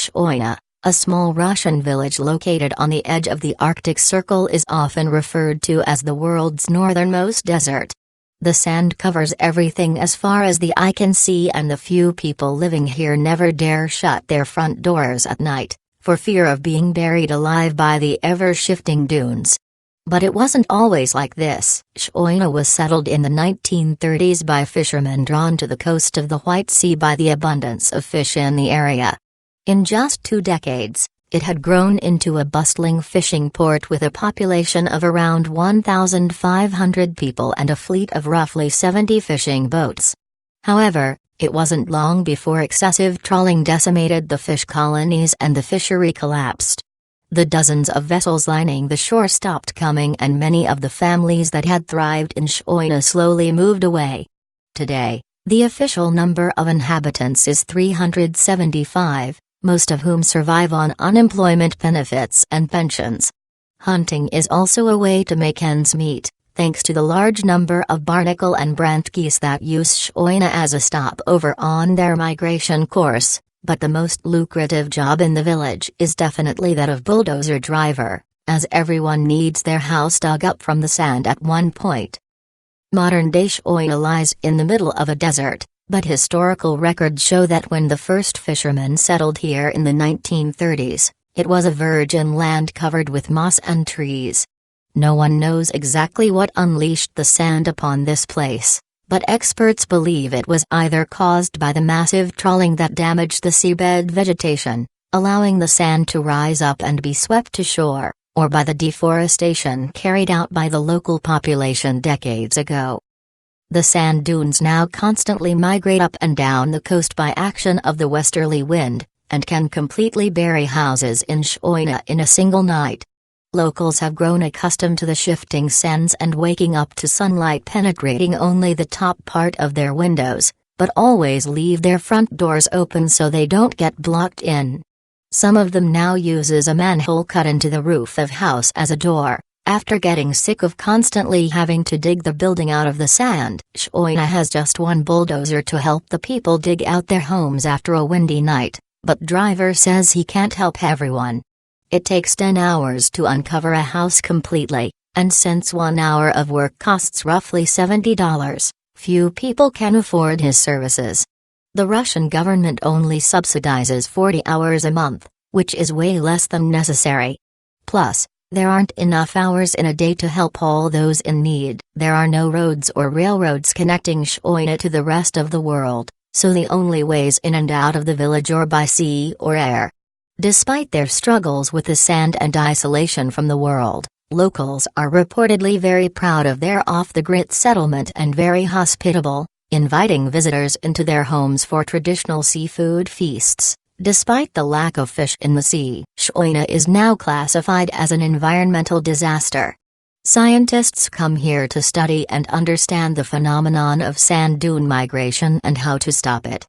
Shoina, a small Russian village located on the edge of the Arctic Circle, is often referred to as the world's northernmost desert. The sand covers everything as far as the eye can see, and the few people living here never dare shut their front doors at night, for fear of being buried alive by the ever-shifting dunes. But it wasn't always like this. Shoina was settled in the 1930s by fishermen drawn to the coast of the White Sea by the abundance of fish in the area. In just 2 decades, it had grown into a bustling fishing port with a population of around 1,500 people and a fleet of roughly 70 fishing boats. However, it wasn't long before excessive trawling decimated the fish colonies and the fishery collapsed. The dozens of vessels lining the shore stopped coming, and many of the families that had thrived in Shoina slowly moved away. Today, the official number of inhabitants is 375, most of whom survive on unemployment benefits and pensions. Hunting is also a way to make ends meet, thanks to the large number of barnacle and brant geese that use Shoina as a stopover on their migration course. But the most lucrative job in the village is definitely that of bulldozer driver, as everyone needs their house dug up from the sand at one point. Modern-day Shoina lies in the middle of a desert, but historical records show that when the first fishermen settled here in the 1930s, it was a virgin land covered with moss and trees. No one knows exactly what unleashed the sand upon this place, but experts believe it was either caused by the massive trawling that damaged the seabed vegetation, allowing the sand to rise up and be swept to shore, or by the deforestation carried out by the local population decades ago. The sand dunes now constantly migrate up and down the coast by action of the westerly wind, and can completely bury houses in Shoina in a single night. Locals have grown accustomed to the shifting sands and waking up to sunlight penetrating only the top part of their windows, but always leave their front doors open so they don't get blocked in. Some of them now uses a manhole cut into the roof of house as a door. After getting sick of constantly having to dig the building out of the sand, Shoina has just one bulldozer to help the people dig out their homes after a windy night, but driver says he can't help everyone. It takes 10 hours to uncover a house completely, and since 1 hour of work costs roughly $70, few people can afford his services. The Russian government only subsidizes 40 hours a month, which is way less than necessary. Plus, there aren't enough hours in a day to help all those in need. There are no roads or railroads connecting Shoina to the rest of the world, so the only ways in and out of the village are by sea or air. Despite their struggles with the sand and isolation from the world, locals are reportedly very proud of their off-the-grid settlement and very hospitable, inviting visitors into their homes for traditional seafood feasts. Despite the lack of fish in the sea, Shoina is now classified as an environmental disaster. Scientists come here to study and understand the phenomenon of sand dune migration and how to stop it.